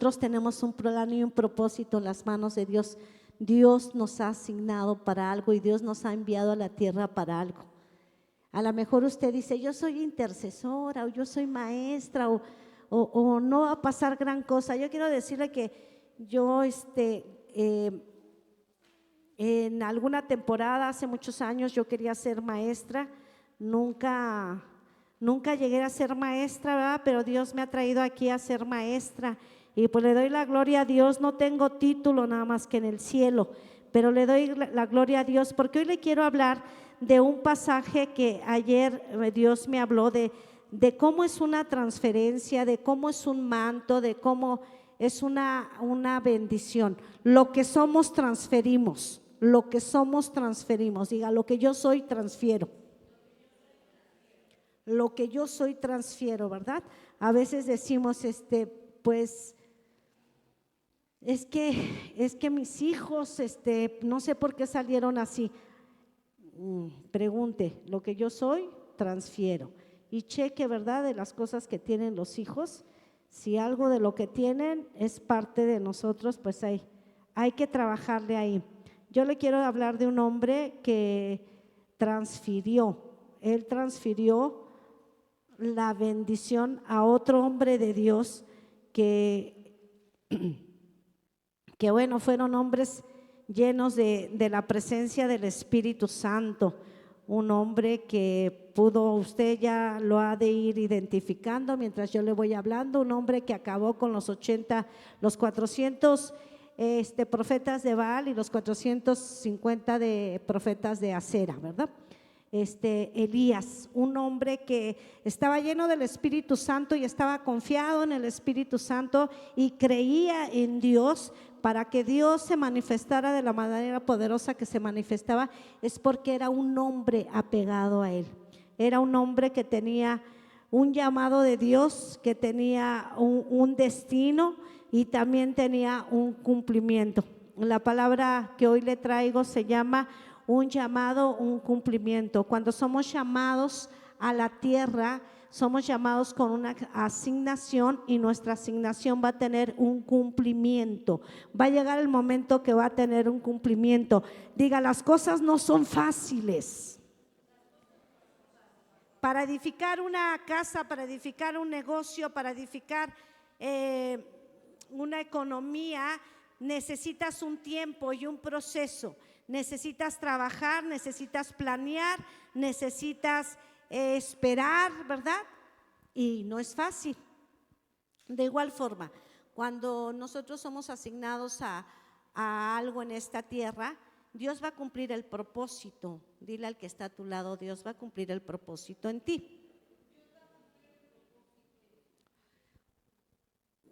Nosotros tenemos un plan y un propósito en las manos de Dios. Dios nos ha asignado para algo y Dios nos ha enviado a la tierra para algo. A lo mejor usted dice, yo soy intercesora o yo soy maestra o no va a pasar gran cosa. Yo quiero decirle que yo en alguna temporada, hace muchos años, yo quería ser maestra. Nunca llegué a ser maestra, ¿verdad? Pero Dios me ha traído aquí a ser maestra y pues le doy la gloria a Dios. No tengo título nada más que en el cielo, pero le doy la gloria a Dios porque hoy le quiero hablar de un pasaje que ayer Dios me habló de cómo es una transferencia, de cómo es un manto, de cómo es una bendición. Lo que somos transferimos, lo que somos transferimos. Diga, lo que yo soy transfiero. Lo que yo soy transfiero, ¿verdad? A veces decimos, pues, es que mis hijos, no sé por qué salieron así. Pregunte, lo que yo soy, transfiero. Y cheque, ¿verdad?, de las cosas que tienen los hijos. Si algo de lo que tienen es parte de nosotros, pues hay que trabajarle ahí. Yo le quiero hablar de un hombre que transfirió. Él transfirió la bendición a otro hombre de Dios que bueno, fueron hombres llenos de la presencia del Espíritu Santo. Un hombre que usted ya lo ha de ir identificando mientras yo le voy hablando, un hombre que acabó con los 400 profetas de Baal y los 450 de profetas de Acera, ¿verdad? Elías, un hombre que estaba lleno del Espíritu Santo y estaba confiado en el Espíritu Santo y creía en Dios. Para que Dios se manifestara de la manera poderosa que se manifestaba es porque era un hombre apegado a Él. Era un hombre que tenía un llamado de Dios, que tenía un destino y también tenía un cumplimiento. La palabra que hoy le traigo se llama un llamado, un cumplimiento. Cuando somos llamados a la tierra, somos llamados con una asignación y nuestra asignación va a tener un cumplimiento. Va a llegar el momento que va a tener un cumplimiento. Diga, las cosas no son fáciles. Para edificar una casa, para edificar un negocio, para edificar una economía, necesitas un tiempo y un proceso. Necesitas trabajar, necesitas planear, necesitas esperar, ¿verdad? Y no es fácil. De igual forma, cuando nosotros somos asignados a algo en esta tierra, Dios va a cumplir el propósito. Dile al que está a tu lado, Dios va a cumplir el propósito en ti.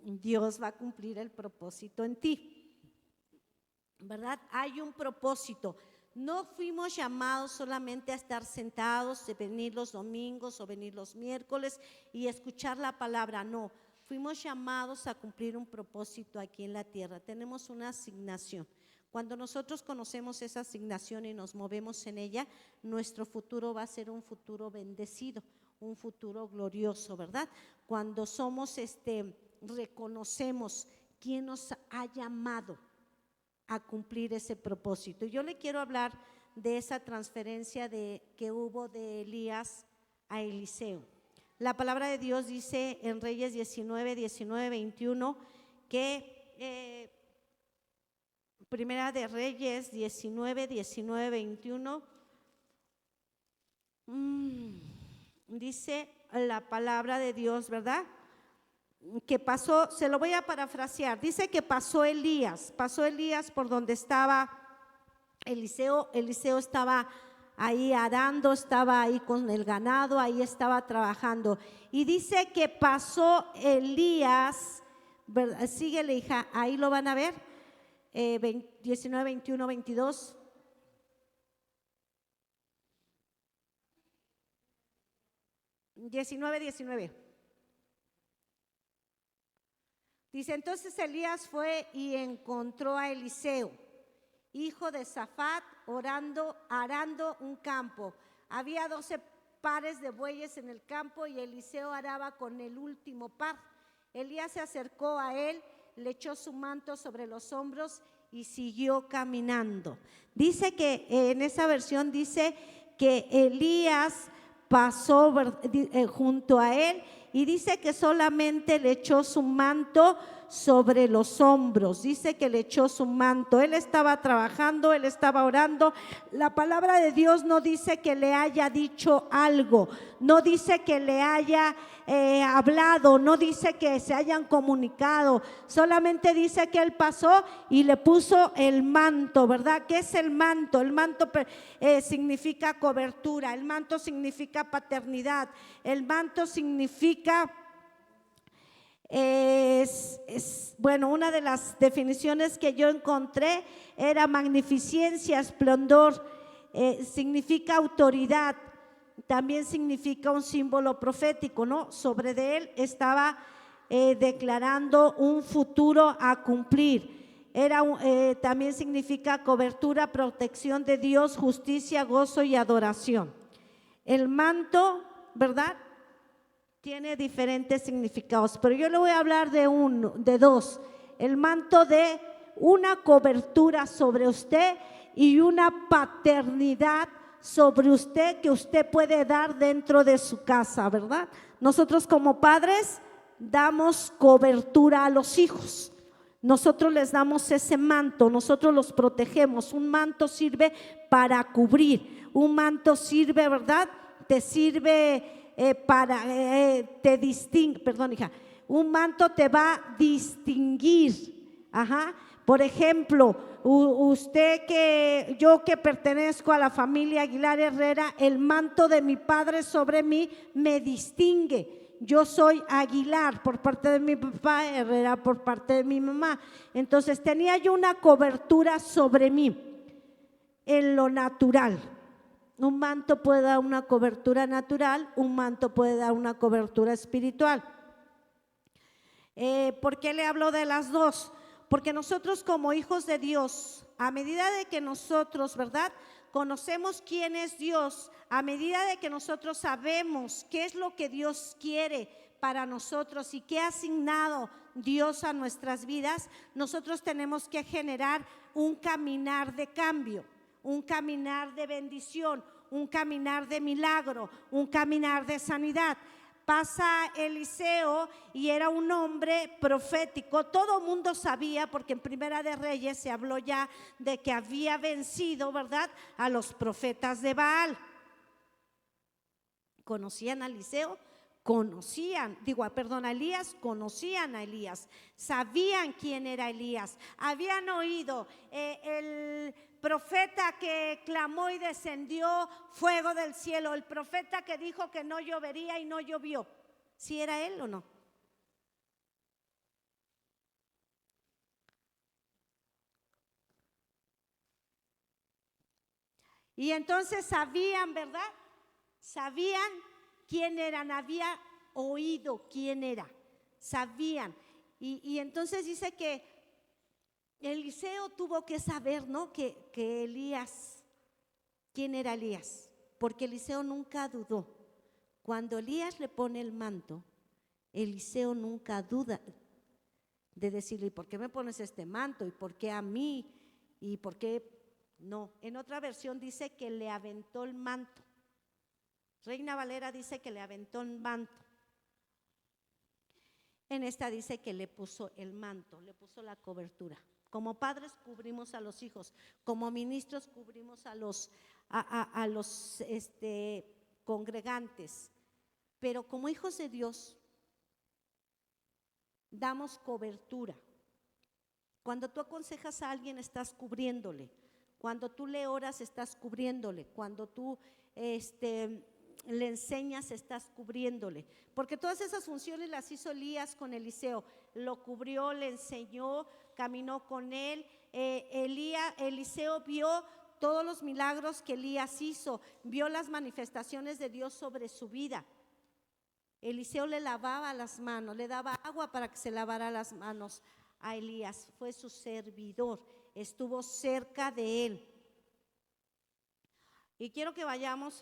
Dios va a cumplir el propósito en ti, ¿verdad? Hay un propósito. No fuimos llamados solamente a estar sentados, de venir los domingos o venir los miércoles y escuchar la palabra, no. Fuimos llamados a cumplir un propósito aquí en la tierra. Tenemos una asignación. Cuando nosotros conocemos esa asignación y nos movemos en ella, nuestro futuro va a ser un futuro bendecido, un futuro glorioso, ¿verdad? Cuando reconocemos quién nos ha llamado a cumplir ese propósito. Yo le quiero hablar de esa transferencia que hubo de Elías a Eliseo. La palabra de Dios dice en Reyes 19, 21 que Primera de Reyes 19, 21 dice la palabra de Dios, ¿verdad? Que pasó, se lo voy a parafrasear, dice que pasó Elías por donde estaba Eliseo estaba ahí arando, estaba ahí con el ganado, ahí estaba trabajando y dice que pasó Elías, ¿verdad? Síguele, hija, ahí lo van a ver, 19, 21, 22. Dice, entonces Elías fue y encontró a Eliseo, hijo de Safat, arando un campo. Había 12 pares de bueyes en el campo y Eliseo araba con el último par. Elías se acercó a él le echó su manto sobre los hombros y siguió caminando. Dice que en esa versión dice que Elías pasó junto a él y dice que solamente le echó su manto sobre los hombros. Dice que le echó su manto. Él estaba trabajando, él estaba orando. La palabra de Dios no dice que le haya dicho algo, no dice que le haya hablado, no dice que se hayan comunicado, solamente dice que él pasó y le puso el manto, ¿verdad? ¿Qué es el manto? El manto significa cobertura, el manto significa paternidad, el manto significa bueno, una de las definiciones que yo encontré era magnificencia, esplendor, significa autoridad, también significa un símbolo profético, ¿no? Sobre de él estaba declarando un futuro a cumplir. También significa cobertura, protección de Dios, justicia, gozo y adoración. El manto, ¿verdad?, tiene diferentes significados, pero yo le voy a hablar de dos. El manto de una cobertura sobre usted y una paternidad sobre usted que usted puede dar dentro de su casa, ¿verdad? Nosotros como padres damos cobertura a los hijos. Nosotros les damos ese manto, nosotros los protegemos. Un manto sirve para cubrir, un manto sirve, ¿verdad? Te sirve te distingue, perdón, hija, un manto te va a distinguir. Ajá. Por ejemplo, yo que pertenezco a la familia Aguilar Herrera, el manto de mi padre sobre mí me distingue. Yo soy Aguilar por parte de mi papá, Herrera por parte de mi mamá. Entonces tenía yo una cobertura sobre mí en lo natural. Un manto puede dar una cobertura natural, un manto puede dar una cobertura espiritual. ¿Por qué le hablo de las dos? Porque nosotros como hijos de Dios, a medida de que nosotros, ¿verdad?, conocemos quién es Dios, a medida de que nosotros sabemos qué es lo que Dios quiere para nosotros y qué ha asignado Dios a nuestras vidas, nosotros tenemos que generar un caminar de cambio, un caminar de bendición, un caminar de milagro, un caminar de sanidad. Pasa Eliseo y era un hombre profético. Todo mundo sabía, porque en Primera de Reyes se habló ya de que había vencido, ¿verdad?, a los profetas de Baal. ¿Conocían a Eliseo? A Elías, conocían a Elías, sabían quién era Elías, habían oído el profeta que clamó y descendió fuego del cielo, el profeta que dijo que no llovería y no llovió. ¿Sí era él o no? Y entonces sabían, ¿verdad? Sabían quién eran, había oído quién era, sabían. Y entonces dice que Eliseo tuvo que saber, ¿no?, que Elías, quién era Elías, porque Eliseo nunca dudó. Cuando Elías le pone el manto, Eliseo nunca duda de decirle: ¿y por qué me pones este manto? ¿Y por qué a mí? ¿Y por qué no? En otra versión dice que le aventó el manto. Reina Valera dice que le aventó el manto. En esta dice que le puso el manto, le puso la cobertura. Como padres cubrimos a los hijos, como ministros cubrimos a los congregantes, pero como hijos de Dios damos cobertura. Cuando tú aconsejas a alguien estás cubriéndole, cuando tú le oras estás cubriéndole, cuando tú le enseñas estás cubriéndole, porque todas esas funciones las hizo Elías con Eliseo, lo cubrió, le enseñó, caminó con él. Eliseo vio todos los milagros que Elías hizo, vio las manifestaciones de Dios sobre su vida. Eliseo le lavaba las manos, le daba agua para que se lavara las manos a Elías, fue su servidor, estuvo cerca de él. Y quiero que vayamos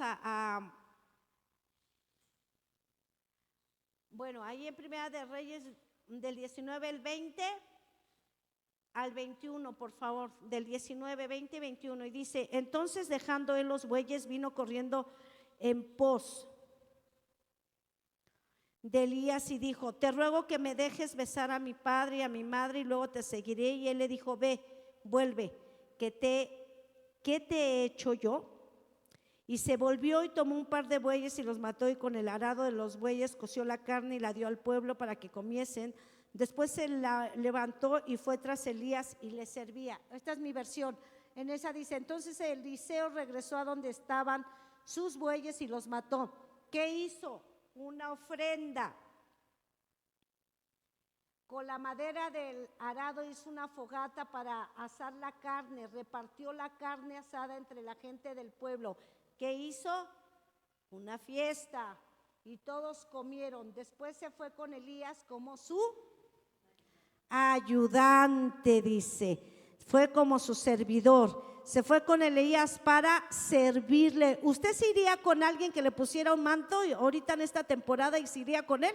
bueno, ahí en Primera de Reyes del 19 al 20 al 21, por favor, del 19, 20 y 21, y dice: entonces dejando él los bueyes, vino corriendo en pos de Elías y dijo: te ruego que me dejes besar a mi padre y a mi madre y luego te seguiré. Y él le dijo: ve, vuelve, ¿qué te he hecho yo? Y se volvió y tomó un par de bueyes y los mató, y con el arado de los bueyes coció la carne y la dio al pueblo para que comiesen. Después se la levantó y fue tras Elías y le servía. Esta es mi versión. En esa dice: entonces Eliseo regresó a donde estaban sus bueyes y los mató. ¿Qué hizo? Una ofrenda. Con la madera del arado hizo una fogata para asar la carne, repartió la carne asada entre la gente del pueblo. ¿Qué hizo? Una fiesta, y todos comieron. Después se fue con Elías como su ayudante, dice, fue como su servidor. Se fue con Elías para servirle. ¿Usted se iría con alguien que le pusiera un manto ahorita en esta temporada y se iría con él?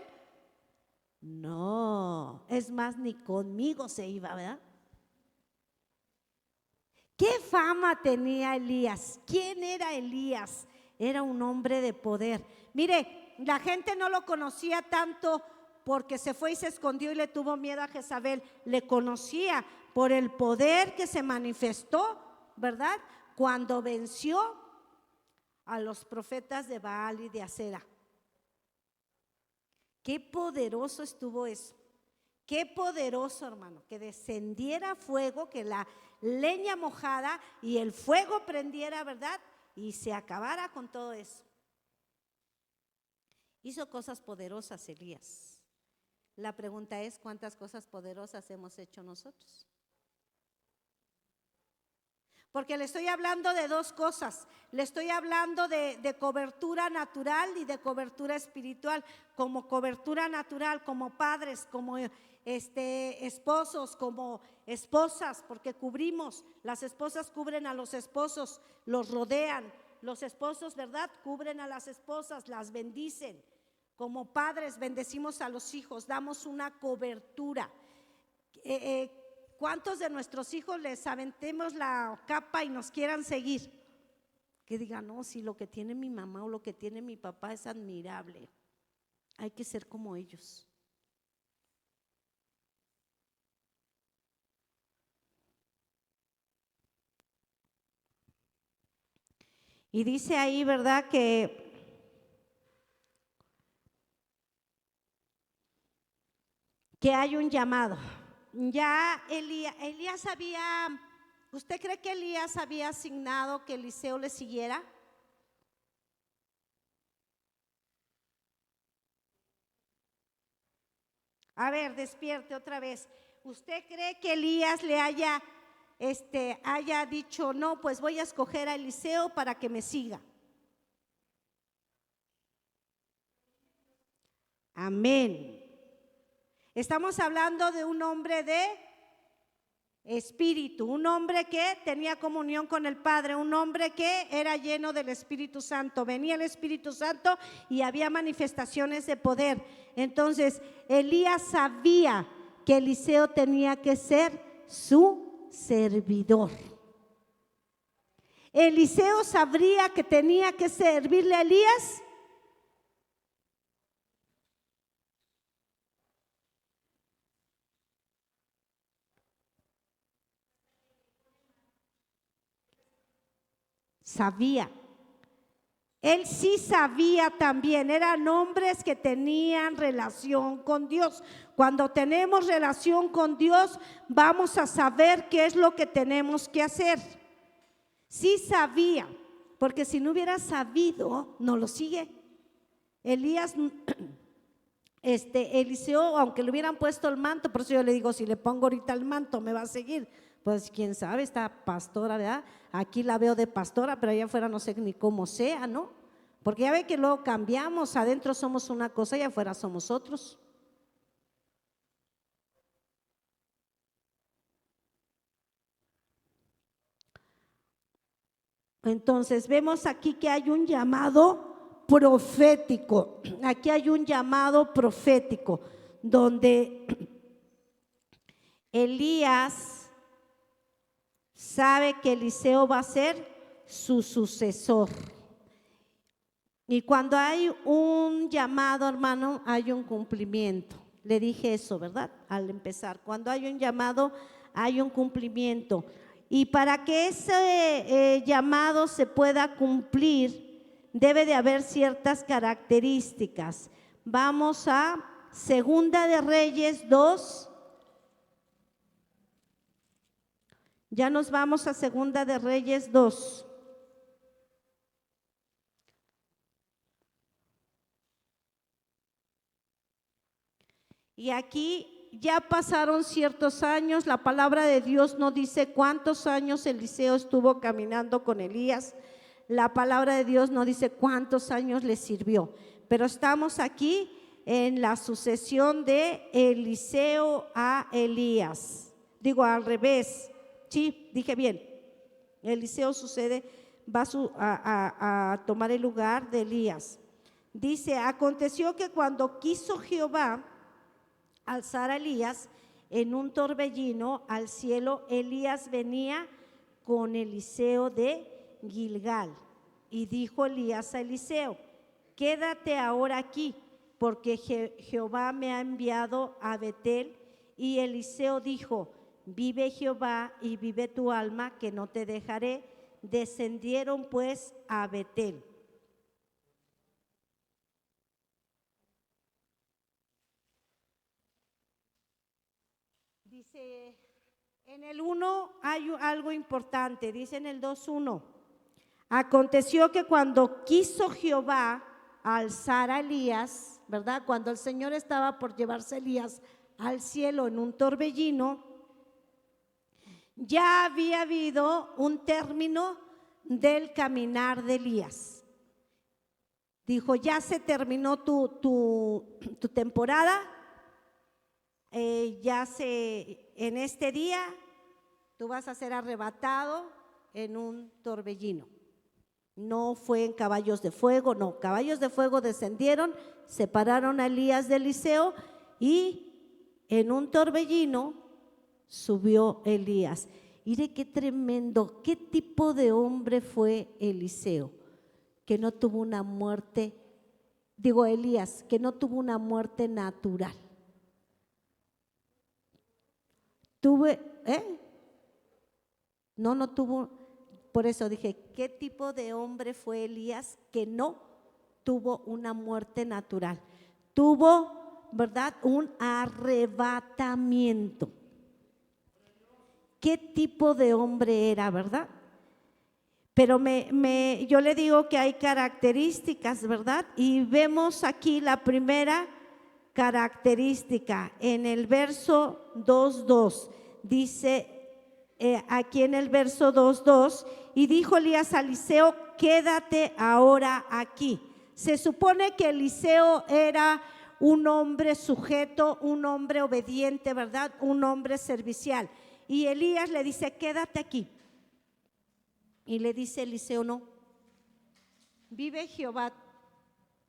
No, es más, ni conmigo se iba, ¿verdad? ¿Qué fama tenía Elías? ¿Quién era Elías? Era un hombre de poder. Mire, la gente no lo conocía tanto porque se fue y se escondió y le tuvo miedo a Jezabel. Le conocía por el poder que se manifestó, ¿verdad? Cuando venció a los profetas de Baal y de Acera. Qué poderoso estuvo eso. Qué poderoso, hermano, que descendiera fuego, que la leña mojada y el fuego prendiera, ¿verdad? Y se acabara con todo eso. Hizo cosas poderosas Elías. La pregunta es: ¿cuántas cosas poderosas hemos hecho nosotros? Porque le estoy hablando de dos cosas. Le estoy hablando de cobertura natural y de cobertura espiritual. Como cobertura natural, como padres, como esposos, como esposas, porque cubrimos. Las esposas cubren a los esposos, los rodean. Los esposos, ¿verdad?, cubren a las esposas, las bendicen. Como padres bendecimos a los hijos, damos una cobertura. ¿Cuántos de nuestros hijos les aventemos la capa y nos quieran seguir? Que digan: no, si lo que tiene mi mamá o lo que tiene mi papá es admirable, hay que ser como ellos. Y dice ahí, ¿verdad?, que hay un llamado. Ya Elías había, ¿usted cree que Elías había asignado que Eliseo le siguiera? A ver, despierte otra vez. ¿Usted cree que Elías le haya dicho: no, pues voy a escoger a Eliseo para que me siga? Amén. Estamos hablando de un hombre de espíritu, un hombre que tenía comunión con el Padre, un hombre que era lleno del Espíritu Santo. Venía el Espíritu Santo y había manifestaciones de poder. Entonces Elías sabía que Eliseo tenía que ser su servidor. Eliseo sabría que tenía que servirle a Elías. Sabía. Él sí sabía también. Eran hombres que tenían relación con Dios. Cuando tenemos relación con Dios, vamos a saber qué es lo que tenemos que hacer. Sí sabía, porque si no hubiera sabido, no lo sigue. Eliseo, aunque le hubieran puesto el manto, por eso yo le digo: si le pongo ahorita el manto, ¿me va a seguir? Pues quién sabe, esta pastora, ¿verdad? Aquí la veo de pastora, pero allá afuera no sé ni cómo sea, ¿no? Porque ya ve que luego cambiamos, adentro somos una cosa y afuera somos otros. Entonces vemos aquí que hay un llamado profético. Aquí hay un llamado profético donde Elías sabe que Eliseo va a ser su sucesor. Y cuando hay un llamado, hermano, hay un cumplimiento. Le dije eso, ¿verdad? Al empezar, cuando hay un llamado, hay un cumplimiento. Y para que ese llamado se pueda cumplir, debe de haber ciertas características. Vamos a Segunda de Reyes 2. Ya nos vamos a Segunda de Reyes 2. Y aquí ya pasaron ciertos años, la palabra de Dios no dice cuántos años Eliseo estuvo caminando con Elías, la palabra de Dios no dice cuántos años le sirvió, pero estamos aquí en la sucesión de Eliseo a Elías. Digo al revés, sí, dije bien, Eliseo va a tomar el lugar de Elías. Dice, aconteció que cuando quiso Jehová alzar a Elías en un torbellino al cielo, Elías venía con Eliseo de Gilgal. Y dijo Elías a Eliseo, quédate ahora aquí, porque Jehová me ha enviado a Betel. Y Eliseo dijo, vive Jehová y vive tu alma, que no te dejaré. Descendieron pues a Betel. Dice, en el 1 hay algo importante, dice en el 2:1. Aconteció que cuando quiso Jehová alzar a Elías, ¿verdad? Cuando el Señor estaba por llevarse a Elías al cielo en un torbellino, ya había habido un término del caminar de Elías. Dijo, ya se terminó tu temporada. En este día tú vas a ser arrebatado en un torbellino. No fue en caballos de fuego, no, caballos de fuego descendieron, separaron a Elías de Eliseo y en un torbellino subió Elías. Mire qué tremendo, qué tipo de hombre fue Eliseo, que no tuvo una muerte, Elías, que no tuvo una muerte natural. No tuvo, por eso dije, ¿qué tipo de hombre fue Elías que no tuvo una muerte natural? Tuvo, ¿verdad?, un arrebatamiento. ¿Qué tipo de hombre era, verdad? Pero yo le digo que hay características, ¿verdad? Y vemos aquí la primera característica en el verso 2:2. Dice aquí en el verso 2:2, y dijo Elías a Eliseo, quédate ahora aquí. Se supone que Eliseo era un hombre sujeto, un hombre obediente, ¿verdad? Un hombre servicial. Y Elías le dice, quédate aquí. Y le dice Eliseo, no, vive Jehová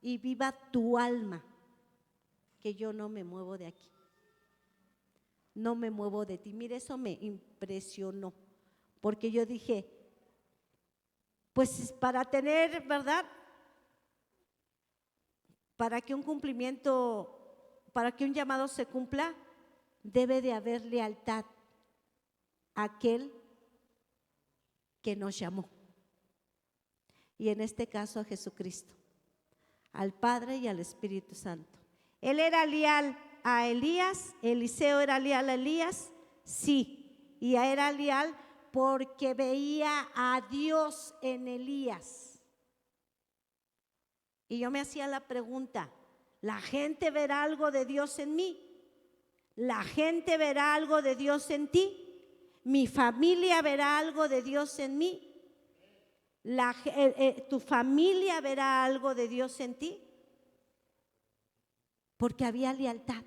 y viva tu alma, que yo no me muevo de aquí, no me muevo de ti. Mire, eso me impresionó, porque yo dije, pues para tener, ¿verdad?, para que un llamado se cumpla, debe de haber lealtad a aquel que nos llamó, y en este caso a Jesucristo, al Padre y al Espíritu Santo. Él era leal a Elías, Eliseo era leal a Elías, sí, y era leal porque veía a Dios en Elías. Y yo me hacía la pregunta, ¿la gente verá algo de Dios en mí? ¿La gente verá algo de Dios en ti? ¿Mi familia verá algo de Dios en mí? ¿Tu familia verá algo de Dios en ti? Porque había lealtad.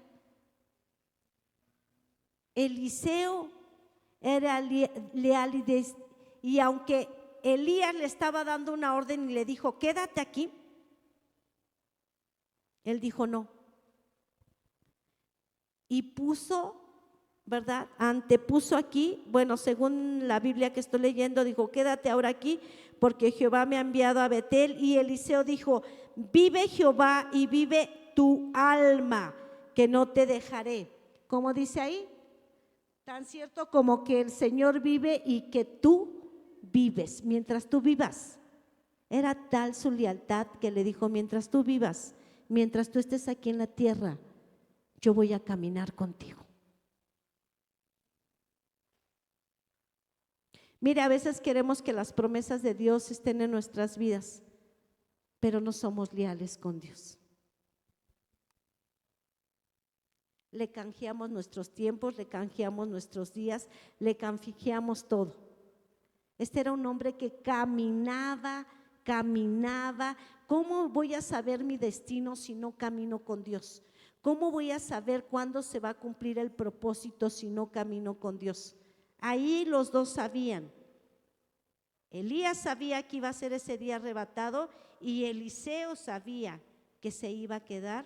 Eliseo era leal y aunque Elías le estaba dando una orden y le dijo, quédate aquí, él dijo no. Y puso ¿verdad? Antepuso aquí, bueno, según la Biblia que estoy leyendo, dijo, quédate ahora aquí porque Jehová me ha enviado a Betel. Y Eliseo dijo, vive Jehová y vive tu alma, que no te dejaré. ¿Cómo dice ahí? Tan cierto como que el Señor vive y que tú vives, mientras tú vivas. Era tal su lealtad que le dijo, mientras tú vivas, mientras tú estés aquí en la tierra, yo voy a caminar contigo. Mire, a veces queremos que las promesas de Dios estén en nuestras vidas, pero no somos leales con Dios. Le canjeamos nuestros tiempos, le canjeamos nuestros días, le canjeamos todo. Este era un hombre que caminaba. ¿Cómo voy a saber mi destino si no camino con Dios? ¿Cómo voy a saber cuándo se va a cumplir el propósito si no camino con Dios? Ahí los dos sabían. Elías sabía que iba a ser ese día arrebatado y Eliseo sabía que se iba a quedar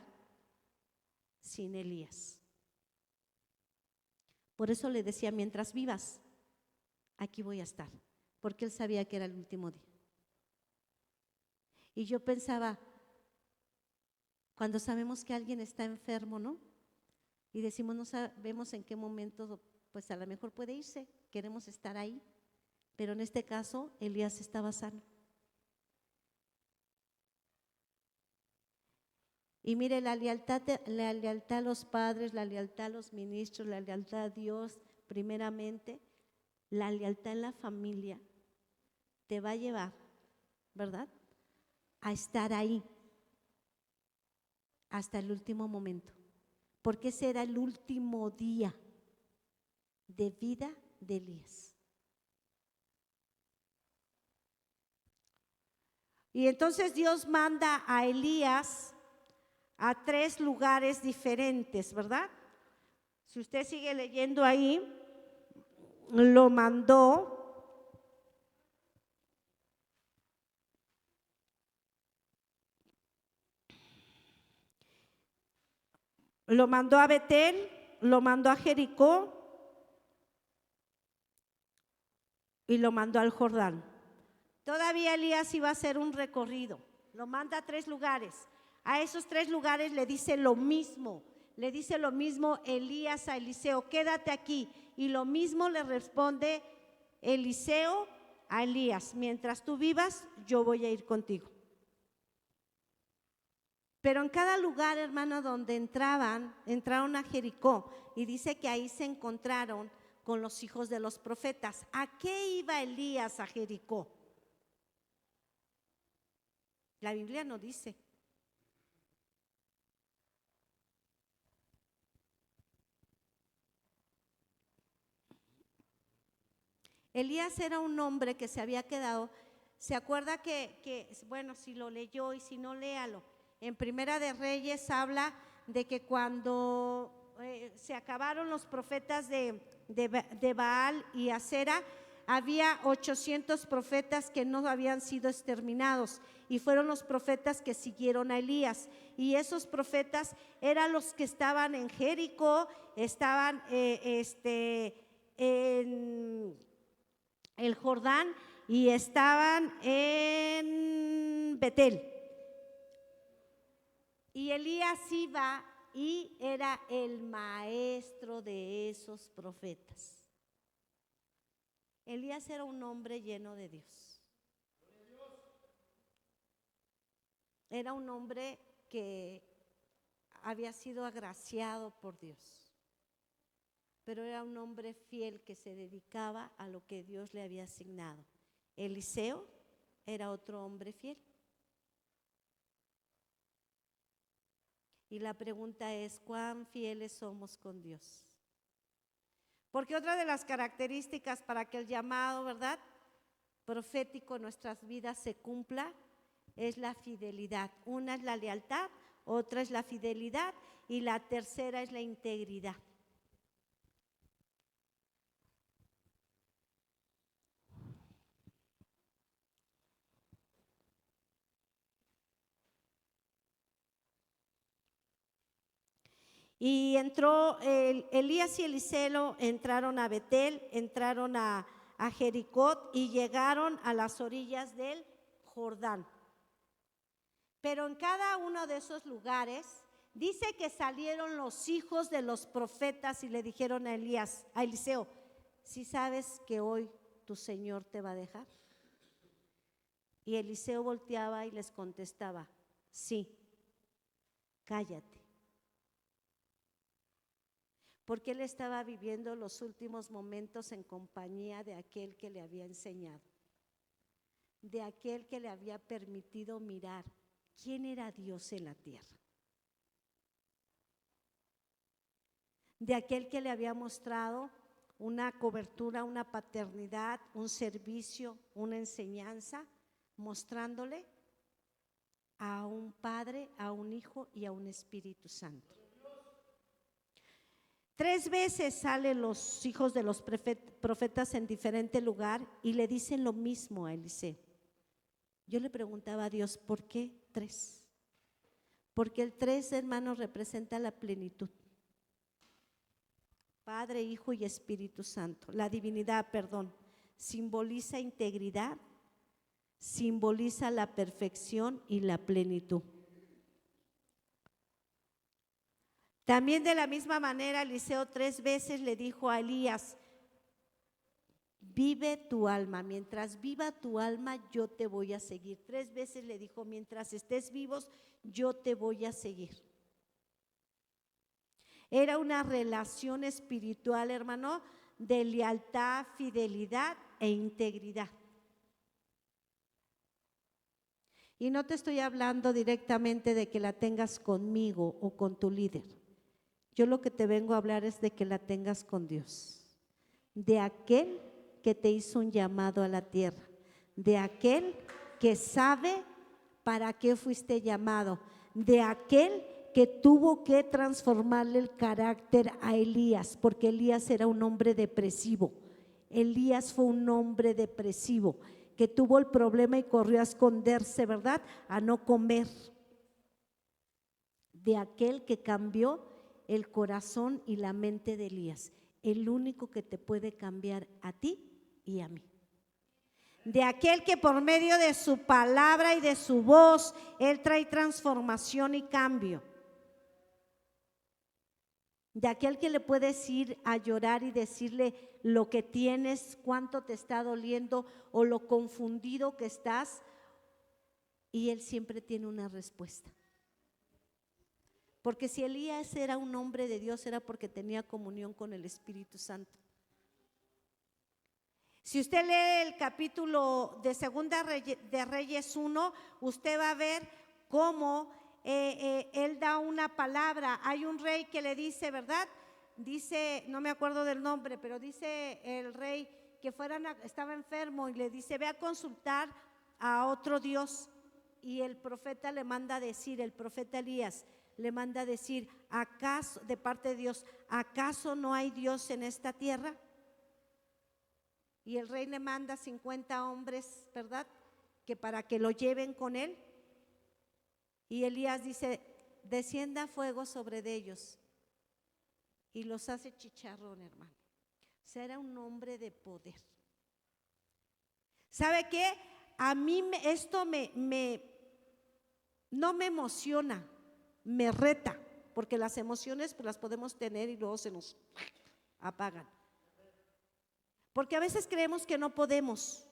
sin Elías. Por eso le decía, mientras vivas, aquí voy a estar, porque él sabía que era el último día. Y yo pensaba, cuando sabemos que alguien está enfermo, ¿no? Y decimos, no sabemos en qué momento, pues a lo mejor puede irse, queremos estar ahí. Pero en este caso, Elías estaba sano. Y mire, la lealtad a los padres, la lealtad a los ministros, la lealtad a Dios, primeramente, la lealtad en la familia, te va a llevar, ¿verdad?, a estar ahí hasta el último momento, porque ese era el último día de vida de Elías. Y entonces Dios manda a Elías a 3 lugares diferentes, ¿verdad? Si usted sigue leyendo ahí, lo mandó a Betel, lo mandó a Jericó y lo mandó al Jordán. Todavía Elías iba a hacer un recorrido, lo manda a 3 lugares. A esos 3 lugares le dice lo mismo Elías a Eliseo, quédate aquí. Y lo mismo le responde Eliseo a Elías, mientras tú vivas, yo voy a ir contigo. Pero en cada lugar, hermano, donde entraron a Jericó, y dice que ahí se encontraron con los hijos de los profetas. ¿A qué iba Elías a Jericó? La Biblia no dice. Elías era un hombre que se había quedado, ¿se acuerda que bueno, si lo leyó y si no, léalo? En Primera de Reyes habla de que cuando se acabaron los profetas de Baal y Acera, había 800 profetas que no habían sido exterminados, y fueron los profetas que siguieron a Elías. Y esos profetas eran los que estaban en Jericó, estaban en el Jordán y estaban en Betel. Y Elías iba y era el maestro de esos profetas. Elías era un hombre lleno de Dios. Era un hombre que había sido agraciado por Dios, pero era un hombre fiel que se dedicaba a lo que Dios le había asignado. Eliseo era otro hombre fiel. Y la pregunta es, ¿cuán fieles somos con Dios? Porque otra de las características para que el llamado, ¿verdad?, profético en nuestras vidas se cumpla es la fidelidad. Una es la lealtad, otra es la fidelidad y la tercera es la integridad. Y entró Elías y Eliseo, entraron a Betel, entraron a Jericó y llegaron a las orillas del Jordán. Pero en cada uno de esos lugares dice que salieron los hijos de los profetas y le dijeron a Eliseo: ¿sí sabes que hoy tu Señor te va a dejar? Y Eliseo volteaba y les contestaba: sí, cállate. Porque él estaba viviendo los últimos momentos en compañía de aquel que le había enseñado, de aquel que le había permitido mirar quién era Dios en la tierra, de aquel que le había mostrado una cobertura, una paternidad, un servicio, una enseñanza, mostrándole a un Padre, a un Hijo y a un Espíritu Santo. 3 veces salen los hijos de los profetas en diferente lugar y le dicen lo mismo a Eliseo. Yo le preguntaba a Dios: ¿por qué 3? Porque el 3, hermanos, representa la plenitud. Padre, Hijo y Espíritu Santo. La divinidad, perdón, simboliza integridad, simboliza la perfección y la plenitud. También de la misma manera, Eliseo 3 veces le dijo a Elías: vive tu alma, mientras viva tu alma yo te voy a seguir. 3 veces le dijo: mientras estés vivos yo te voy a seguir. Era una relación espiritual, hermano, de lealtad, fidelidad e integridad. Y no te estoy hablando directamente de que la tengas conmigo o con tu líder. Yo lo que te vengo a hablar es de que la tengas con Dios, de aquel que te hizo un llamado a la tierra, de aquel que sabe para qué fuiste llamado, de aquel que tuvo que transformarle el carácter a Elías, porque Elías era un hombre depresivo. Elías fue un hombre depresivo que tuvo el problema y corrió a esconderse, ¿verdad? A no comer. De aquel que cambió el corazón y la mente de Elías, el único que te puede cambiar a ti y a mí. De aquel que por medio de su palabra y de su voz, él trae transformación y cambio. De aquel que le puedes ir a llorar y decirle lo que tienes, cuánto te está doliendo o lo confundido que estás, y él siempre tiene una respuesta. Porque si Elías era un hombre de Dios, era porque tenía comunión con el Espíritu Santo. Si usted lee el capítulo de Segunda de Reyes 1, usted va a ver cómo él da una palabra. Hay un rey que le dice, ¿verdad? Dice, no me acuerdo del nombre, pero dice el rey que estaba enfermo y le dice: ve a consultar a otro Dios. Y el profeta le manda a decir, el profeta Elías le manda a decir: ¿acaso, de parte de Dios, acaso no hay Dios en esta tierra? Y el rey le manda 50 hombres, ¿verdad?, que para que lo lleven con él. Y Elías dice: descienda fuego sobre ellos, y los hace chicharrón, hermano. O sea, era un hombre de poder. ¿Sabe qué? A mí esto no me emociona, me reta, porque las emociones pues las podemos tener y luego se nos apagan. Porque a veces creemos que no podemos.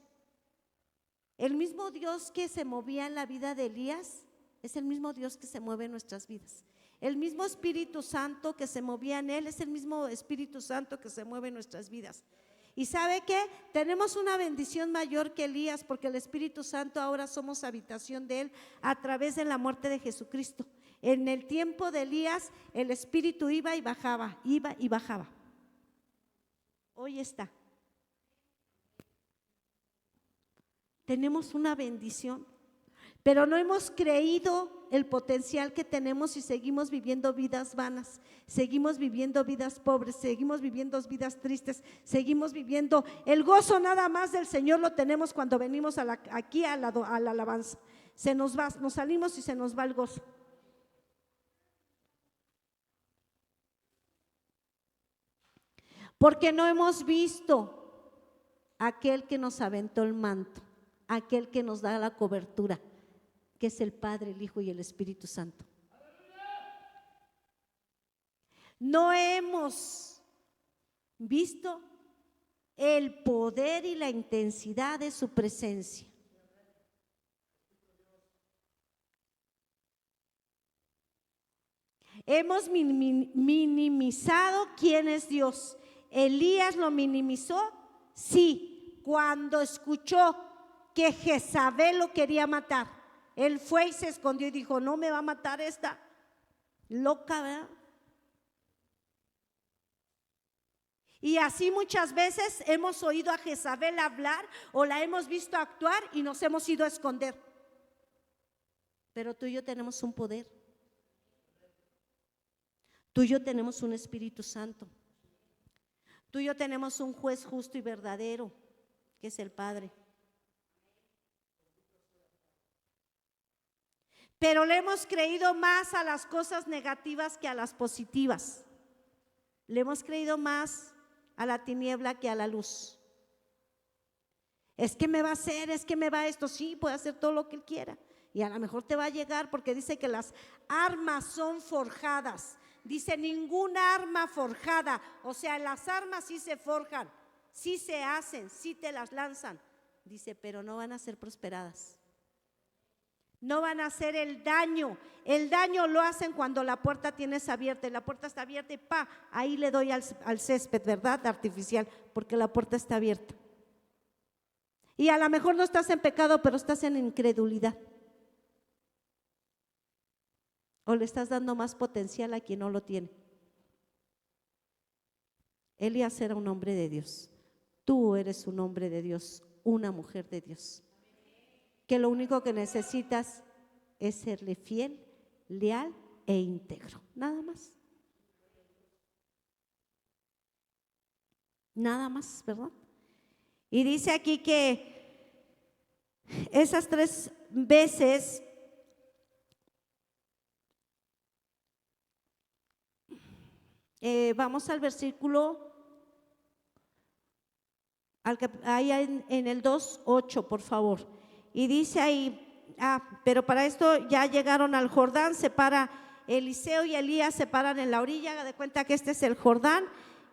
El mismo Dios que se movía en la vida de Elías es el mismo Dios que se mueve en nuestras vidas. El mismo Espíritu Santo que se movía en él es el mismo Espíritu Santo que se mueve en nuestras vidas. ¿Y sabe qué? Tenemos una bendición mayor que Elías, porque el Espíritu Santo ahora somos habitación de él a través de la muerte de Jesucristo. En el tiempo de Elías el Espíritu iba y bajaba, iba y bajaba. Hoy está. Tenemos una bendición, pero no hemos creído el potencial que tenemos y seguimos viviendo vidas vanas, seguimos viviendo vidas pobres, seguimos viviendo vidas tristes, seguimos viviendo el gozo nada más del Señor lo tenemos cuando venimos aquí a la alabanza. Se nos va, nos salimos y se nos va el gozo. Porque no hemos visto aquel que nos aventó el manto, aquel que nos da la cobertura, que es el Padre, el Hijo y el Espíritu Santo. No hemos visto el poder y la intensidad de su presencia. Hemos minimizado quién es Dios. Elías lo minimizó, sí, cuando escuchó que Jezabel lo quería matar. Él fue y se escondió y dijo: no me va a matar esta loca, ¿verdad? Y así muchas veces hemos oído a Jezabel hablar o la hemos visto actuar y nos hemos ido a esconder. Pero tú y yo tenemos un poder. Tú y yo tenemos un Espíritu Santo. Tú y yo tenemos un juez justo y verdadero, que es el Padre. Pero le hemos creído más a las cosas negativas que a las positivas. Le hemos creído más a la tiniebla que a la luz. Es que me va a hacer, es que me va esto. Sí, puede hacer todo lo que él quiera. Y a lo mejor te va a llegar, porque dice que las armas son forjadas. Dice: ninguna arma forjada. O sea, las armas sí se forjan, sí se hacen, sí te las lanzan. Dice, pero no van a ser prosperadas. No van a hacer el daño. El daño lo hacen cuando la puerta tienes abierta y la puerta está abierta y ahí le doy al césped, ¿verdad? Artificial, porque la puerta está abierta. Y a lo mejor no estás en pecado, pero estás en incredulidad. O le estás dando más potencial a quien no lo tiene. Elías era un hombre de Dios. Tú eres un hombre de Dios, una mujer de Dios. Que lo único que necesitas es serle fiel, leal e íntegro. Nada más. Nada más, ¿verdad? Y dice aquí que esas 3 veces vamos al versículo, ahí en el 2:8, por favor. Y dice ahí, pero para esto ya llegaron al Jordán, se para Eliseo y Elías, se paran en la orilla, haga de cuenta que este es el Jordán,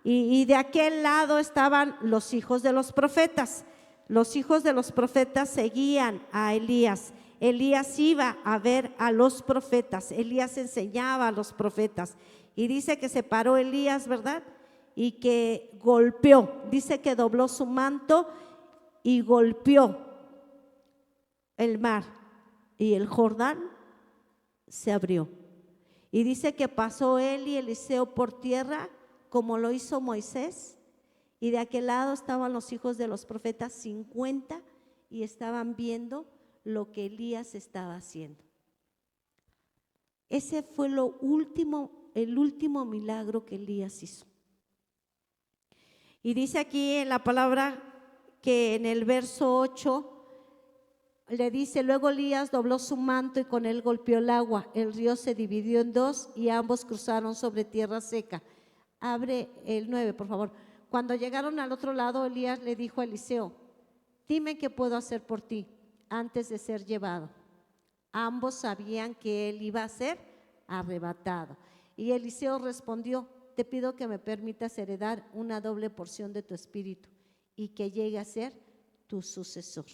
y de aquel lado estaban los hijos de los profetas. Los hijos de los profetas seguían a Elías. Elías iba a ver a los profetas, Elías enseñaba a los profetas. Y dice que se paró Elías, ¿verdad? Y que golpeó, dice que dobló su manto y golpeó el mar, y el Jordán se abrió. Y dice que pasó él y Eliseo por tierra, como lo hizo Moisés, y de aquel lado estaban los hijos de los profetas 50 y estaban viendo lo que Elías estaba haciendo. Ese fue el último milagro que Elías hizo. Y dice aquí en la palabra que en el verso 8 le dice: luego Elías dobló su manto y con él golpeó el agua. El río se dividió en 2 y ambos cruzaron sobre tierra seca. Abre el 9, por favor. Cuando llegaron al otro lado, Elías le dijo a Eliseo: dime qué puedo hacer por ti antes de ser llevado. Ambos sabían que él iba a ser arrebatado. Y Eliseo respondió: te pido que me permitas heredar una doble porción de tu espíritu y que llegue a ser tu sucesor.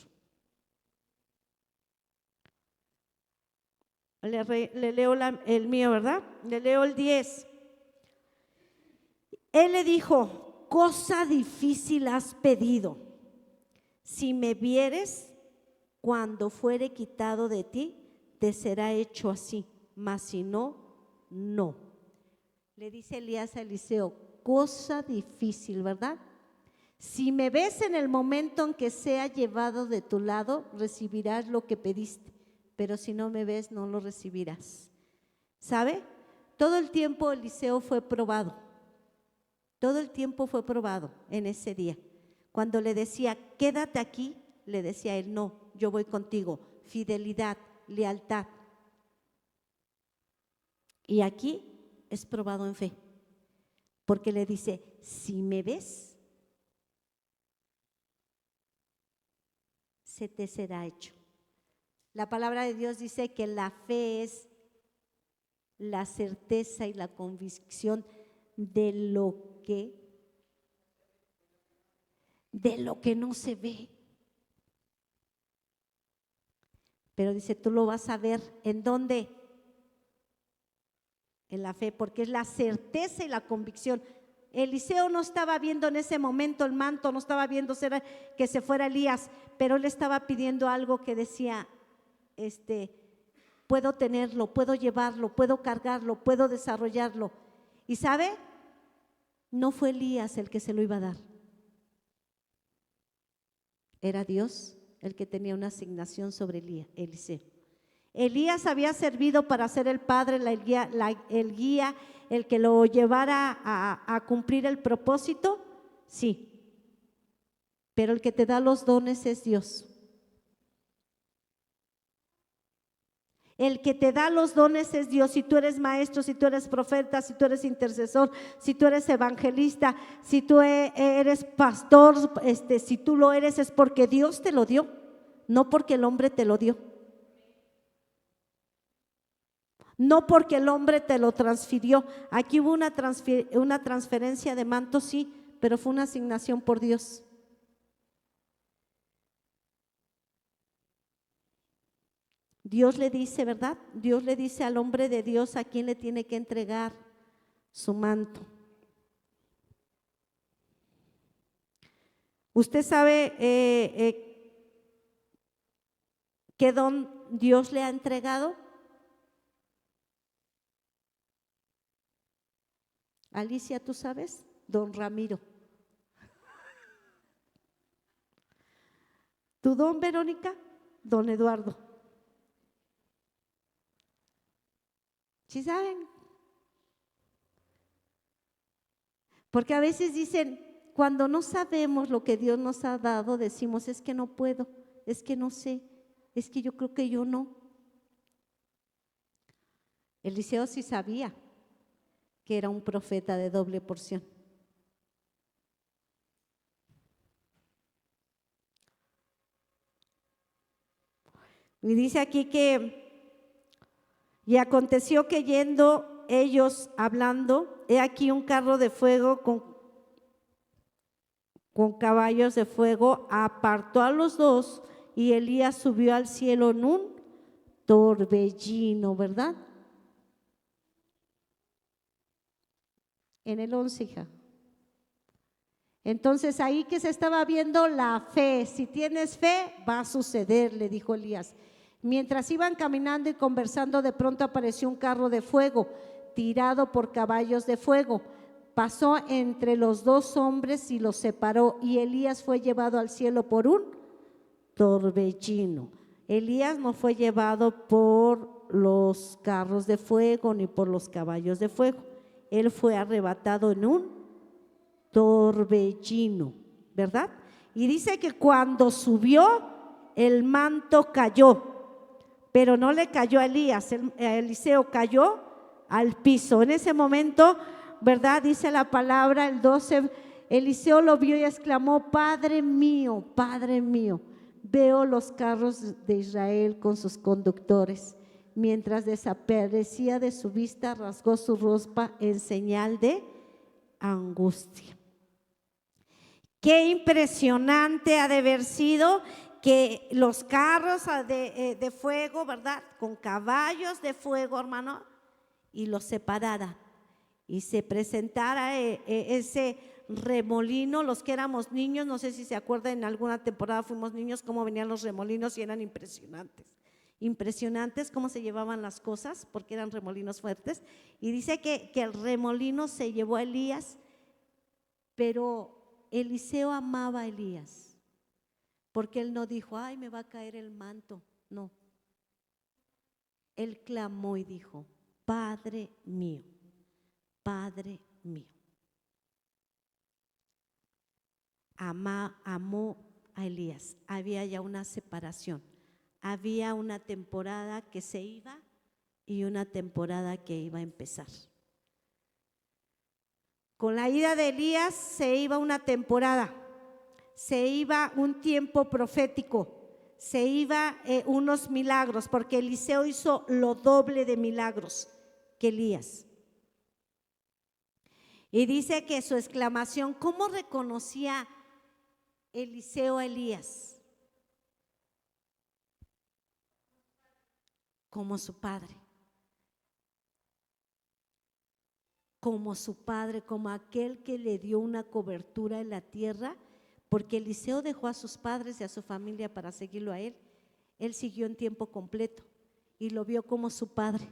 Le leo el mío, ¿verdad? Le leo el 10. Él le dijo: cosa difícil has pedido. Si me vieres, cuando fuere quitado de ti, te será hecho así, mas si no, no. Le dice Elías a Eliseo: cosa difícil, ¿verdad? Si me ves en el momento en que sea llevado de tu lado, recibirás lo que pediste, pero si no me ves, no lo recibirás. ¿Sabe? Todo el tiempo Eliseo fue probado. Todo el tiempo fue probado en ese día. Cuando le decía: quédate aquí, le decía él: no, yo voy contigo. Fidelidad, lealtad. Y aquí es probado en fe. porque le dice, si me ves, se te será hecho. La palabra de Dios dice que la fe es la certeza y la convicción de lo que no se ve. Pero dice, tú lo vas a ver. ¿En dónde? En la fe, porque es la certeza y la convicción. Eliseo no estaba viendo en ese momento el manto, no estaba viendo que se fuera Elías, pero él estaba pidiendo algo que decía, puedo tenerlo, puedo llevarlo, puedo cargarlo, puedo desarrollarlo. ¿Y sabe? No fue Elías el que se lo iba a dar. Era Dios el que tenía una asignación sobre Eliseo. Elías había servido para ser el padre, el guía, el que lo llevara a cumplir el propósito, sí. Pero el que te da los dones es Dios. El que te da los dones es Dios. Si tú eres maestro, si tú eres profeta, si tú eres intercesor, si tú eres evangelista, si tú eres pastor, si tú lo eres es porque Dios te lo dio, no porque el hombre te lo dio. No porque el hombre te lo transfirió. Aquí hubo una transferencia de manto, sí, pero fue una asignación por Dios. Dios le dice, ¿verdad? Dios le dice al hombre de Dios a quién le tiene que entregar su manto. ¿Usted sabe qué don Dios le ha entregado? Alicia, ¿tú sabes? Don Ramiro. ¿Tu don, Verónica? Don Eduardo. ¿Sí saben? Porque a veces dicen, cuando no sabemos lo que Dios nos ha dado, decimos, es que no puedo, es que no sé, es que yo creo que yo no. Eliseo sí sabía que era un profeta de doble porción. Y dice aquí y aconteció que yendo ellos hablando, he aquí un carro de fuego con caballos de fuego apartó a los dos y Elías subió al cielo en un torbellino, ¿verdad? En el 11, hija. Entonces ahí que se estaba viendo la fe, si tienes fe va a suceder, le dijo Elías. Mientras iban caminando y conversando, de pronto apareció un carro de fuego tirado por caballos de fuego. Pasó entre los dos hombres y los separó, y Elías fue llevado al cielo por un torbellino. Elías no fue llevado por los carros de fuego ni por los caballos de fuego. Él fue arrebatado en un torbellino, ¿verdad? Y dice que cuando subió, el manto cayó, pero no le cayó a Elías, Eliseo cayó al piso. En ese momento, ¿verdad? Dice la palabra, el 12, Eliseo lo vio y exclamó, Padre mío, veo los carros de Israel con sus conductores. Mientras desaparecía de su vista, rasgó su ropa en señal de angustia. Qué impresionante ha de haber sido que los carros de fuego, ¿verdad? Con caballos de fuego, hermano, y los separara y se presentara ese remolino. Los que éramos niños, no sé si se acuerdan, en alguna temporada fuimos niños, cómo venían los remolinos y eran impresionantes cómo se llevaban las cosas, porque eran remolinos fuertes. Y dice que el remolino se llevó a Elías, pero Eliseo amaba a Elías, porque él no dijo, ay, me va a caer el manto. No, él clamó y dijo, Padre mío, Padre mío. Amó a Elías. Había ya una separación, había una temporada que se iba y una temporada que iba a empezar. Con la ida de Elías se iba una temporada, se iba un tiempo profético, se iba unos milagros, porque Eliseo hizo lo doble de milagros que Elías. Y dice que su exclamación, ¿cómo reconocía Eliseo a Elías? Como su padre. Como su padre, como aquel que le dio una cobertura en la tierra, porque Eliseo dejó a sus padres y a su familia para seguirlo a él. Él siguió en tiempo completo y lo vio como su padre.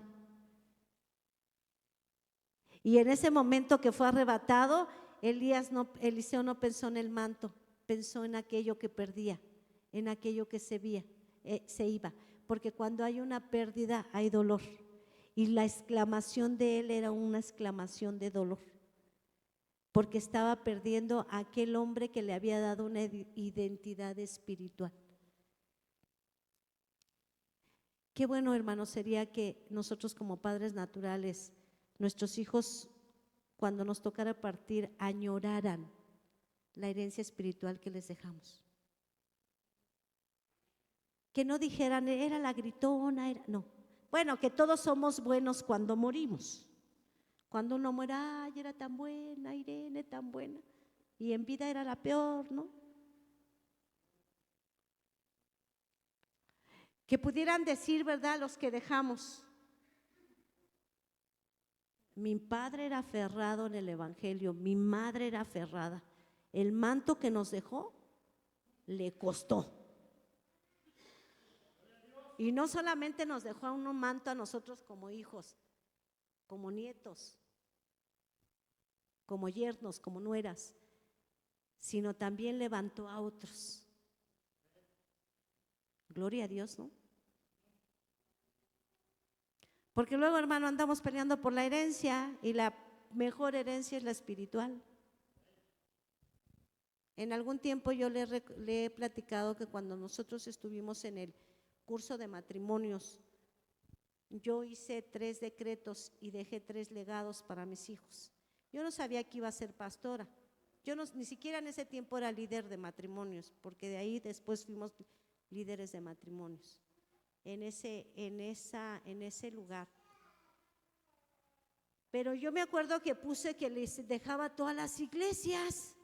Y en ese momento que fue arrebatado, Eliseo no pensó en el manto, pensó en aquello que perdía, en aquello que se iba, porque cuando hay una pérdida hay dolor. Y la exclamación de él era una exclamación de dolor, porque estaba perdiendo a aquel hombre que le había dado una identidad espiritual. Qué bueno, hermanos, sería que nosotros como padres naturales, nuestros hijos, cuando nos tocara partir, añoraran la herencia espiritual que les dejamos. Que no dijeran, era la gritona, no. Bueno, que todos somos buenos cuando morimos. Cuando uno muere, ay, era tan buena, Irene, tan buena. Y en vida era la peor, ¿no? Que pudieran decir, ¿verdad?, los que dejamos. Mi padre era aferrado en el evangelio, mi madre era aferrada. El manto que nos dejó le costó. Y no solamente nos dejó un manto a nosotros como hijos, como nietos, como yernos, como nueras, sino también levantó a otros. Gloria a Dios, ¿no? Porque luego, hermano, andamos peleando por la herencia y la mejor herencia es la espiritual. En algún tiempo yo le he platicado que cuando nosotros estuvimos en el curso de matrimonios, yo hice 3 decretos y dejé 3 legados para mis hijos. Yo no sabía que iba a ser pastora. Yo ni siquiera en ese tiempo era líder de matrimonios, porque de ahí después fuimos líderes de matrimonios en ese lugar. Pero yo me acuerdo que puse que les dejaba todas las iglesias.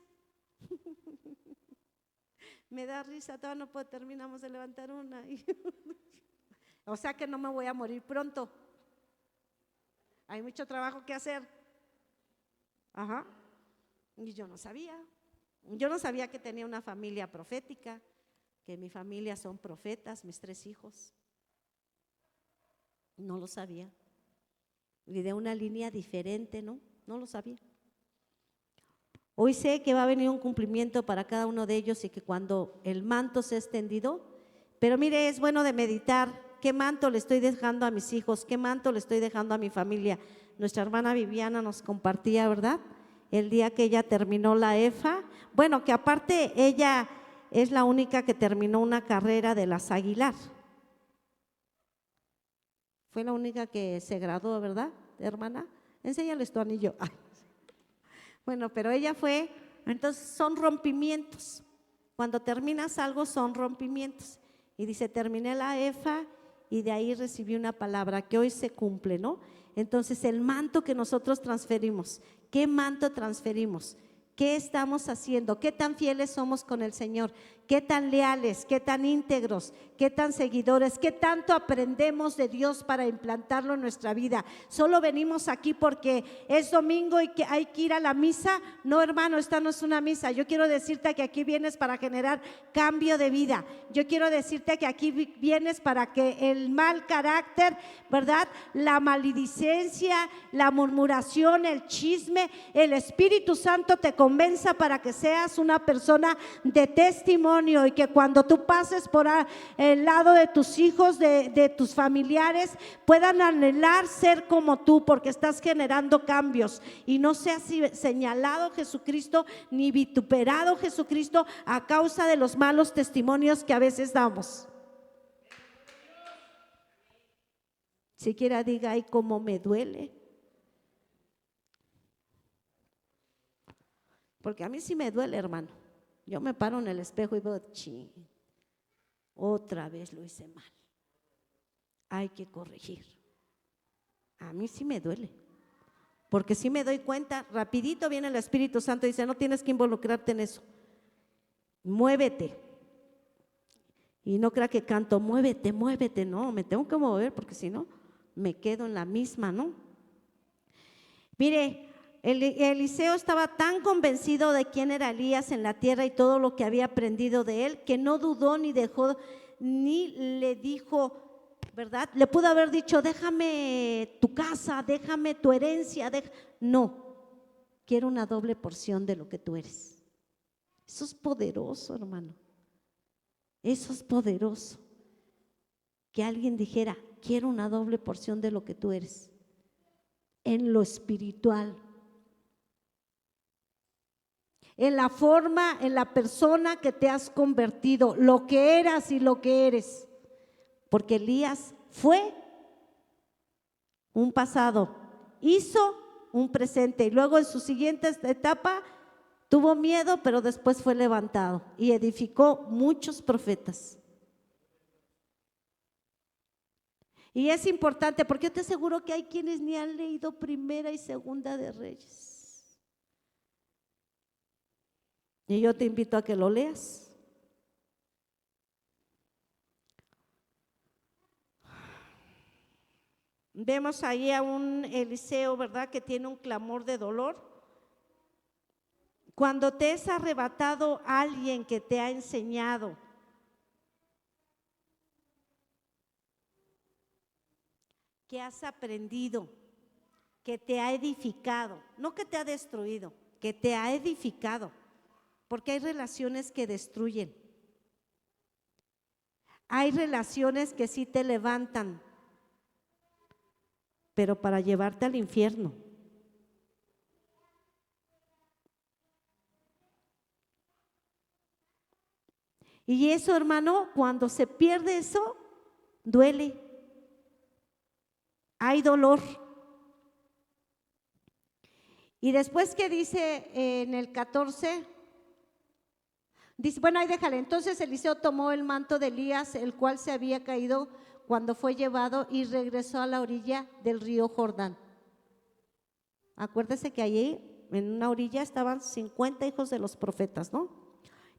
Me da risa, todavía no terminamos de levantar una. O sea que no me voy a morir pronto. Hay mucho trabajo que hacer. Ajá. Y yo no sabía. Yo no sabía que tenía una familia profética, que mi familia son profetas, mis 3 hijos. No lo sabía. Y de una línea diferente, ¿no? No lo sabía. Hoy sé que va a venir un cumplimiento para cada uno de ellos y que cuando el manto sea extendido, pero mire, es bueno de meditar, ¿qué manto le estoy dejando a mis hijos? ¿Qué manto le estoy dejando a mi familia? Nuestra hermana Viviana nos compartía, ¿verdad?, el día que ella terminó la EFA, bueno, que aparte ella es la única que terminó una carrera de las Aguilar. Fue la única que se graduó, ¿verdad, hermana? Enséñales tu anillo. Ay. Bueno, pero ella fue, entonces son rompimientos. Cuando terminas algo son rompimientos. Y dice, terminé la EFA y de ahí recibí una palabra que hoy se cumple, ¿no? Entonces el manto que nosotros transferimos, ¿qué manto transferimos? ¿Qué estamos haciendo? ¿Qué tan fieles somos con el Señor? ¿Qué tan leales? ¿Qué tan íntegros? ¿Qué tan seguidores? ¿Qué tanto aprendemos de Dios para implantarlo en nuestra vida? ¿Solo venimos aquí porque es domingo y que hay que ir a la misa? No, hermano, esta no es una misa. Yo quiero decirte que aquí vienes para generar cambio de vida. Yo quiero decirte que aquí vienes para que el mal carácter, ¿verdad?, la maledicencia, la murmuración, el chisme, el Espíritu Santo te convenza para que seas una persona de testimonio y que cuando tú pases por el lado de tus hijos, de tus familiares, puedan anhelar ser como tú, porque estás generando cambios y no seas señalado Jesucristo ni vituperado Jesucristo a causa de los malos testimonios que a veces damos. Siquiera diga, ay, cómo me duele. Porque a mí sí me duele, hermano. Yo me paro en el espejo y veo, ching, otra vez lo hice mal. Hay que corregir. A mí sí me duele. Porque sí me doy cuenta, rapidito viene el Espíritu Santo y dice, no tienes que involucrarte en eso. Muévete. Y no crea que canto, muévete, muévete. No, me tengo que mover porque si no, me quedo en la misma, ¿no? Mire, Eliseo estaba tan convencido de quién era Elías en la tierra y todo lo que había aprendido de él, que no dudó ni dejó, ni le dijo, ¿verdad? Le pudo haber dicho, déjame tu casa, déjame tu herencia. No, quiero una doble porción de lo que tú eres. Eso es poderoso, hermano. Eso es poderoso. Que alguien dijera, quiero una doble porción de lo que tú eres. En lo espiritual. En la forma, en la persona que te has convertido, lo que eras y lo que eres. Porque Elías fue un pasado, hizo un presente y luego en su siguiente etapa tuvo miedo, pero después fue levantado y edificó muchos profetas. Y es importante porque yo te aseguro que hay quienes ni han leído Primera y Segunda de Reyes. Y yo te invito a que lo leas. Vemos ahí a un Eliseo, ¿verdad?, que tiene un clamor de dolor. Cuando te es arrebatado alguien que te ha enseñado, que has aprendido, que te ha edificado, no que te ha destruido, que te ha edificado, porque hay relaciones que destruyen. Hay relaciones que sí te levantan, pero para llevarte al infierno. Y eso, hermano, cuando se pierde eso, duele. Hay dolor. Y después que dice en el 14, dice, bueno, ahí déjale. Entonces Eliseo tomó el manto de Elías, el cual se había caído cuando fue llevado, y regresó a la orilla del río Jordán. Acuérdese que allí en una orilla estaban 50 hijos de los profetas, ¿no?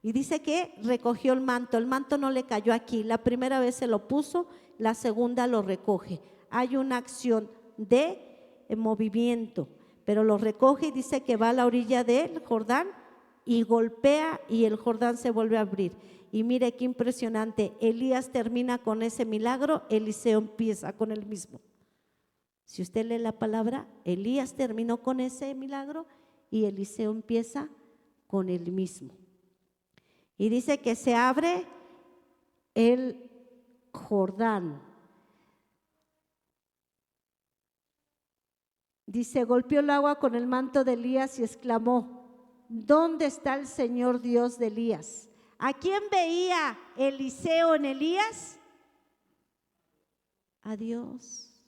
Y dice que recogió el manto no le cayó aquí, la primera vez se lo puso, la segunda lo recoge. Hay una acción de movimiento, pero lo recoge y dice que va a la orilla del Jordán y golpea y el Jordán se vuelve a abrir. Y mire qué impresionante, Elías termina con ese milagro, Eliseo empieza con el mismo. Si usted lee la palabra, Elías terminó con ese milagro y Eliseo empieza con el mismo. Y dice que se abre el Jordán. Dice, golpeó el agua con el manto de Elías y exclamó, ¿dónde está el Señor Dios de Elías? ¿A quién veía Eliseo en Elías? A Dios.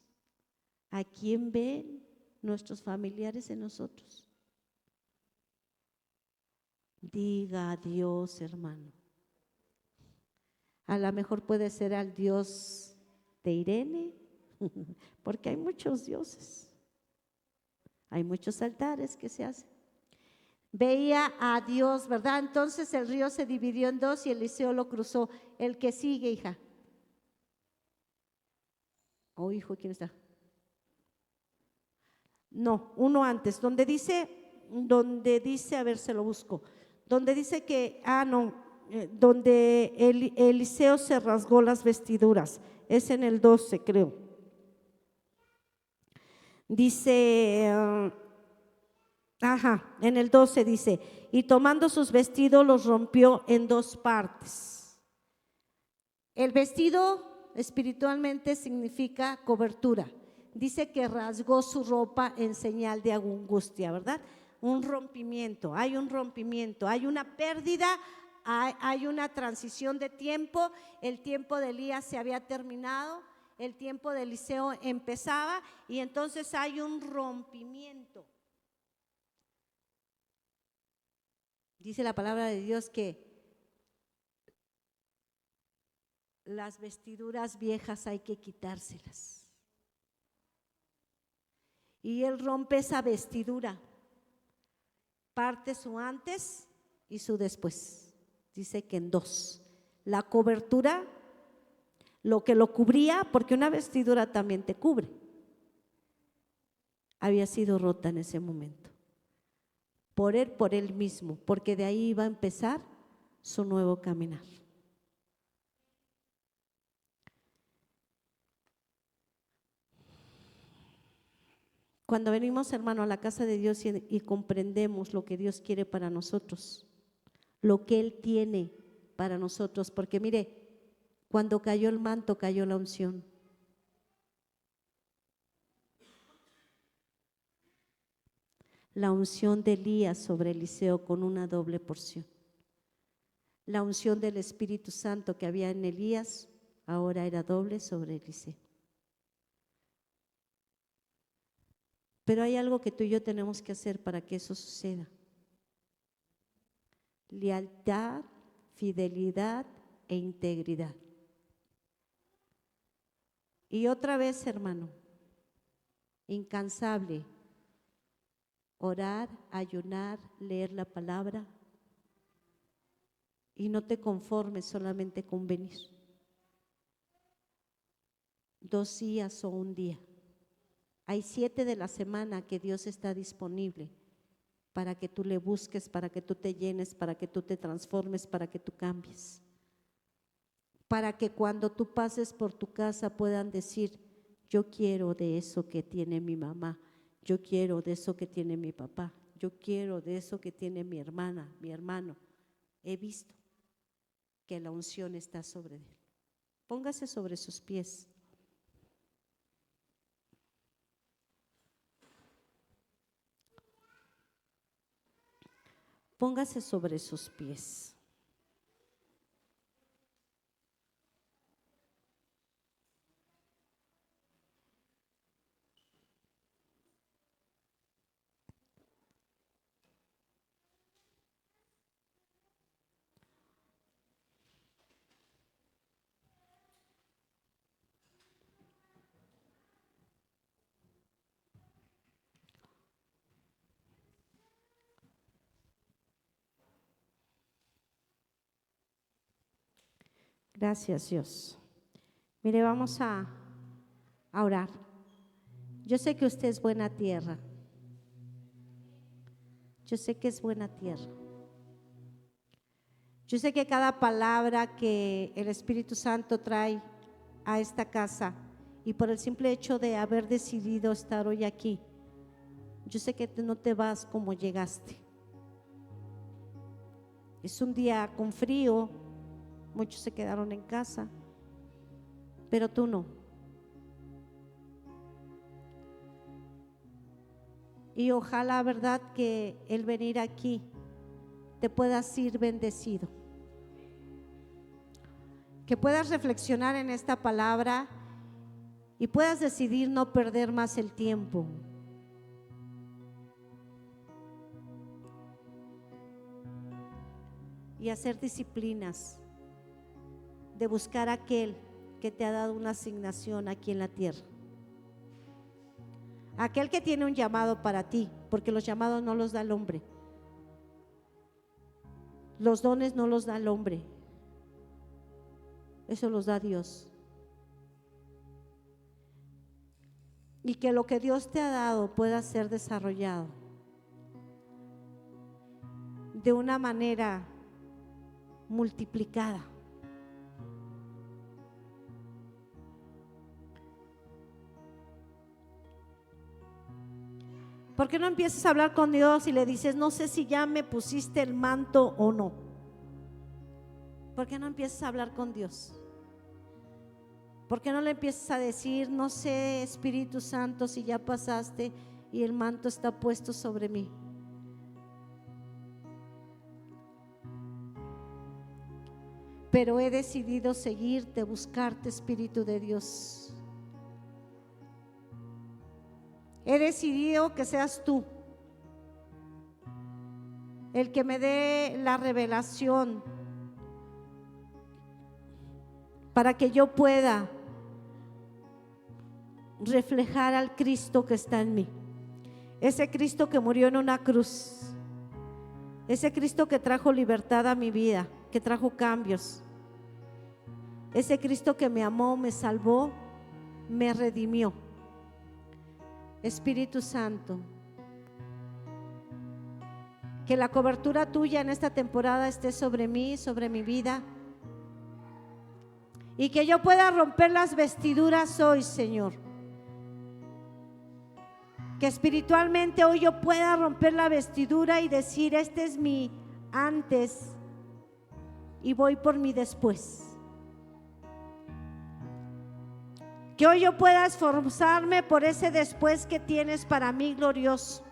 ¿A quién ven nuestros familiares en nosotros? Diga a Dios, hermano. A lo mejor puede ser al Dios de Irene, porque hay muchos dioses. Hay muchos altares que se hacen. Veía a Dios, ¿verdad? Entonces el río se dividió en dos y Eliseo lo cruzó. El que sigue, hija. Oh, hijo, ¿quién está? No, uno antes, donde dice, a ver, se lo busco, donde dice que, donde Eliseo se rasgó las vestiduras, es en el 12, creo. Dice, en el 12 dice, y tomando sus vestidos los rompió en dos partes. El vestido espiritualmente significa cobertura. Dice que rasgó su ropa en señal de angustia, ¿verdad? Un rompimiento, hay una pérdida, hay una transición de tiempo. El tiempo de Elías se había terminado, el tiempo de Eliseo empezaba y entonces hay un rompimiento. Dice la palabra de Dios que las vestiduras viejas hay que quitárselas. Y Él rompe esa vestidura, parte su antes y su después. Dice que en dos. La cobertura, lo que lo cubría, porque una vestidura también te cubre, había sido rota en ese momento. Por Él mismo, porque de ahí iba a empezar su nuevo caminar. Cuando venimos, hermano, a la casa de Dios y comprendemos lo que Dios quiere para nosotros, lo que Él tiene para nosotros, porque mire, cuando cayó el manto, cayó la unción. La unción de Elías sobre Eliseo con una doble porción. La unción del Espíritu Santo que había en Elías ahora era doble sobre Eliseo. Pero hay algo que tú y yo tenemos que hacer para que eso suceda. Lealtad, fidelidad e integridad. Y otra vez, hermano, incansable, orar, ayunar, leer la palabra, y no te conformes solamente con venir 2 días o un día. Hay 7 de la semana que Dios está disponible para que tú le busques, para que tú te llenes, para que tú te transformes, para que tú cambies. Para que cuando tú pases por tu casa puedan decir: yo quiero de eso que tiene mi mamá, yo quiero de eso que tiene mi papá, yo quiero de eso que tiene mi hermana, mi hermano. He visto que la unción está sobre él. Póngase sobre sus pies. Póngase sobre sus pies. Gracias, Dios. Mire, vamos a orar. Yo sé que usted es buena tierra. Yo sé que es buena tierra. Yo sé que cada palabra que el Espíritu Santo trae a esta casa, y por el simple hecho de haber decidido estar hoy aquí, yo sé que no te vas como llegaste. Es un día con frío, muchos se quedaron en casa, pero tú no. Y ojalá, verdad, que el venir aquí te puedas ir bendecido, que puedas reflexionar en esta palabra y puedas decidir no perder más el tiempo. Y hacer disciplinas de buscar a aquel que te ha dado una asignación aquí en la tierra. Aquel que tiene un llamado para ti, porque los llamados no los da el hombre. Los dones no los da el hombre. Eso los da Dios. Y que lo que Dios te ha dado pueda ser desarrollado de una manera multiplicada. ¿Por qué no empiezas a hablar con Dios y le dices: no sé si ya me pusiste el manto o no? ¿Por qué no empiezas a hablar con Dios? ¿Por qué no le empiezas a decir: no sé, Espíritu Santo, si ya pasaste y el manto está puesto sobre mí? Pero he decidido seguirte, buscarte, Espíritu de Dios. He decidido que seas tú el que me dé la revelación para que yo pueda reflejar al Cristo que está en mí. Ese Cristo que murió en una cruz, ese Cristo que trajo libertad a mi vida, que trajo cambios, ese Cristo que me amó, me salvó, me redimió. Espíritu Santo, que la cobertura tuya en esta temporada esté sobre mí, sobre mi vida, y que yo pueda romper las vestiduras hoy, Señor. Que espiritualmente hoy yo pueda romper la vestidura y decir: este es mi antes y voy por mi después. Que hoy yo pueda esforzarme por ese después que tienes para mí glorioso.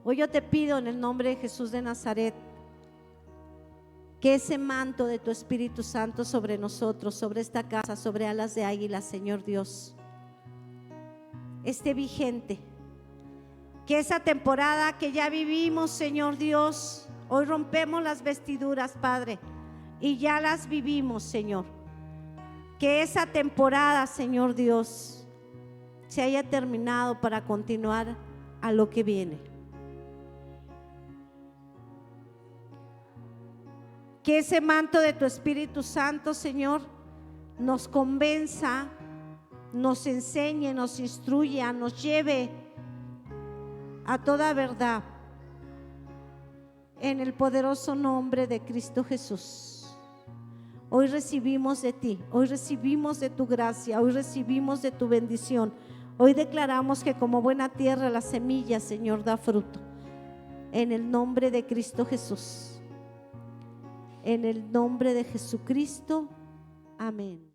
Hoy yo te pido en el nombre de Jesús de Nazaret que ese manto de tu Espíritu Santo sobre nosotros, sobre esta casa, sobre alas de águila, Señor Dios, esté vigente. Que esa temporada que ya vivimos, Señor Dios, hoy rompemos las vestiduras, Padre, y ya las vivimos, Señor. Que esa temporada, Señor Dios, se haya terminado para continuar a lo que viene. Que ese manto de tu Espíritu Santo, Señor, nos convenza, nos enseñe, nos instruya, nos lleve a toda verdad, en el poderoso nombre de Cristo Jesús. Hoy recibimos de ti, hoy recibimos de tu gracia, hoy recibimos de tu bendición. Hoy declaramos que como buena tierra la semilla, Señor, da fruto. En el nombre de Cristo Jesús. En el nombre de Jesucristo. Amén.